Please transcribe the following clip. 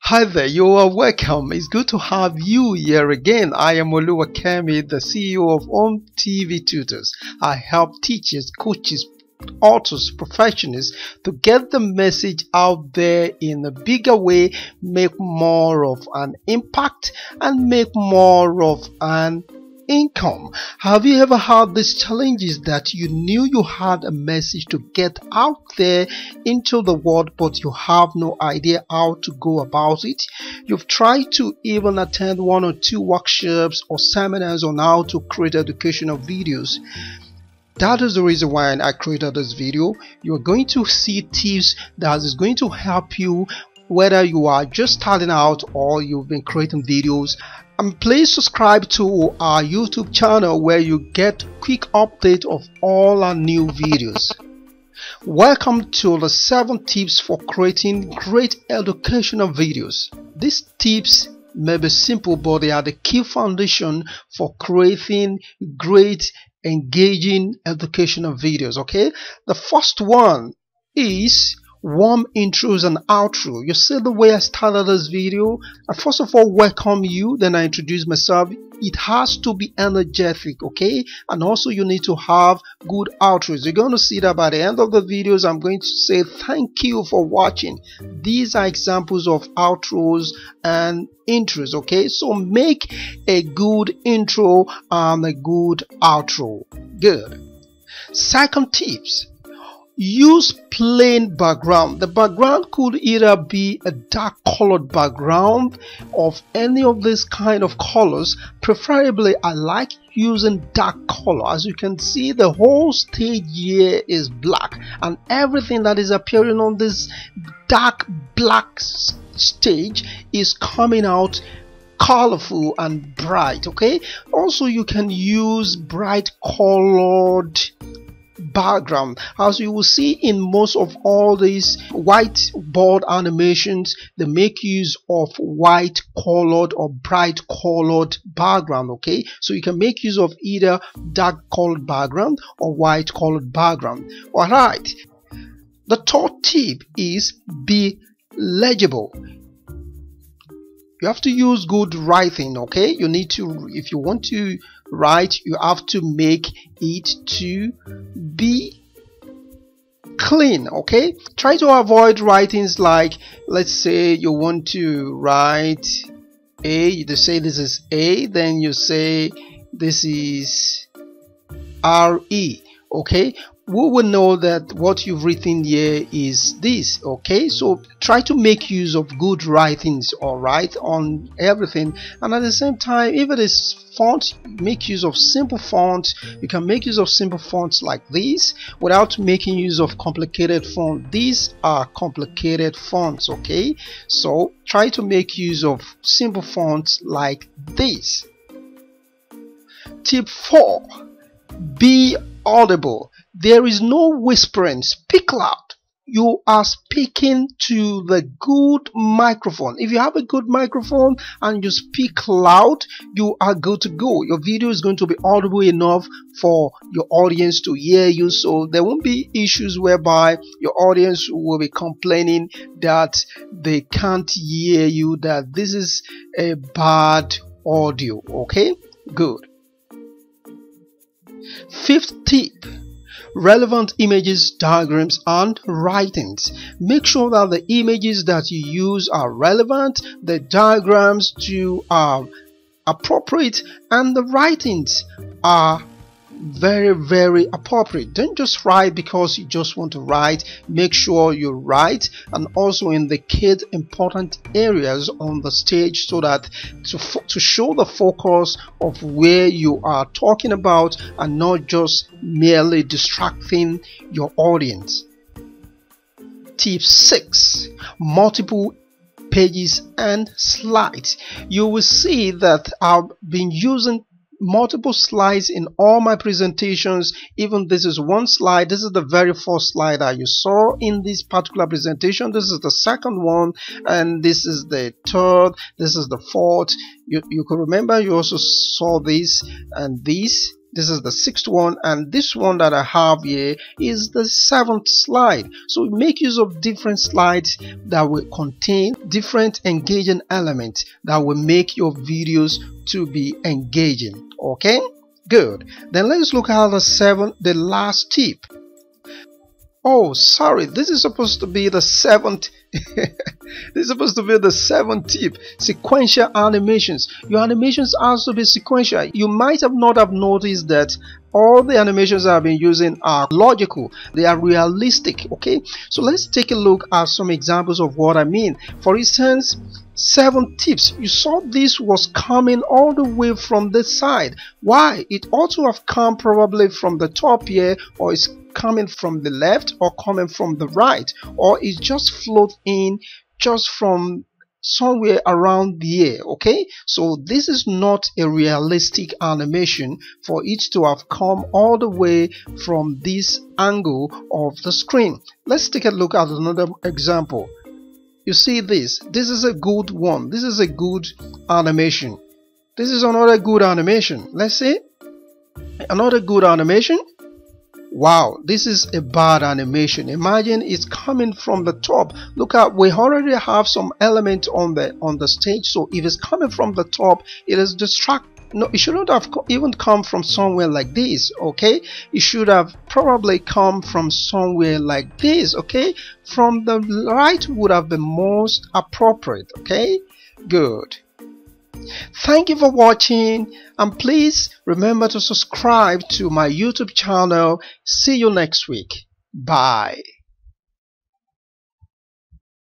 Hi there, you are welcome. It's good to have you here again. I am Oluwakemi, the CEO of Home TV Tutors. I help teachers, coaches, authors, professionals to get the message out there in a bigger way, make more of an impact, and make more of an income. Have you ever had these challenges that you knew you had a message to get out there into the world, but you have no idea how to go about it? You've tried to even attend one or two workshops or seminars on how to create educational videos. That is the reason why I created this video. You're going to see tips that is going to help you, whether you are just starting out or you've been creating videos. And please subscribe to our YouTube channel where you get quick update of all our new videos. Welcome to the 7 tips for creating great educational videos. These tips may be simple, but they are the key foundation for creating great engaging educational videos. Okay, the first one is warm intros and outro. You see the way I started this video? I first of all welcome you, then I introduce myself. It has to be energetic, okay? And also you need to have good outros. You're going to see that by the end of the videos I'm going to say thank you for watching. These are examples of outros and intros, okay? So make a good intro and a good outro. Good. Second tips: use plain background. The background could either be a dark colored background of any of these kind of colors. Preferably I like using dark color. As you can see, the whole stage here is black and everything that is appearing on this dark black stage is coming out colorful and bright. Okay, also you can use bright colored background. As you will see in most of all these whiteboard animations, they make use of white colored or bright colored background. Okay, so you can make use of either dark colored background or white colored background. All right, the third tip is be legible. You have to use good writing. Okay, you need to, if you want to write, you have to make it to be clean. Okay, try to avoid writings like, let's say you want to write A, you say this is A, then you say this is RE. Okay, we will know that what you've written here is this. Okay, so try to make use of good writings, all right, on everything. And at the same time, if it is font, make use of simple fonts. You can make use of simple fonts like this without making use of complicated font. These are complicated fonts. Okay, so try to make use of simple fonts like this. Tip 4: be audible. There is no whispering. Speak loud. You are speaking to the good microphone. If you have a good microphone and you speak loud, you are good to go. Your video is going to be audible enough for your audience to hear you, so there won't be issues whereby your audience will be complaining that they can't hear you, that this is a bad audio. Okay, good. Fifth tip: relevant images, diagrams, and writings. Make sure that the images that you use are relevant, the diagrams too are appropriate, and the writings are very appropriate. Don't just write because you just want to write. Make sure you write and also indicate important areas on the stage so that to show the focus of where you are talking about and not just merely distracting your audience. Tip 6: multiple pages and slides. You will see that I've been using multiple slides in all my presentations. Even this is one slide. This is the very first slide that you saw in this particular presentation. This is the second one, and this is the third, this is the fourth. You could remember you also saw this and this. This is the 6th one, and this one that I have here is the 7th slide. So make use of different slides that will contain different engaging elements that will make your videos to be engaging. Okay, good. Then let's look at the last tip. Oh, sorry, this is supposed to be the 7th. This is supposed to be the 7th tip. Sequential animations. Your animations has to be sequential. You might have not have noticed that all the animations I've been using are logical. They are realistic. Okay, so let's take a look at some examples of what I mean. For instance, 7 tips. You saw this was coming all the way from this side. Why? It ought to have come probably from the top here, or it's coming from the left, or coming from the right, or it just flowed in just from somewhere around here. Okay, so this is not a realistic animation for it to have come all the way from this angle of the screen. Let's take a look at another example. You see this is a good one. This is a good animation. This is another good animation. Let's see another good animation. Wow, this is a bad animation. Imagine it's coming from the top. Look at, we already have some element on the stage, so if it's coming from the top, it is distract. No, it shouldn't have even come from somewhere like this. Okay, it should have probably come from somewhere like this. Okay, from the right would have been most appropriate. Okay, good. Thank you for watching, and please remember to subscribe to my YouTube channel. See you next week. Bye.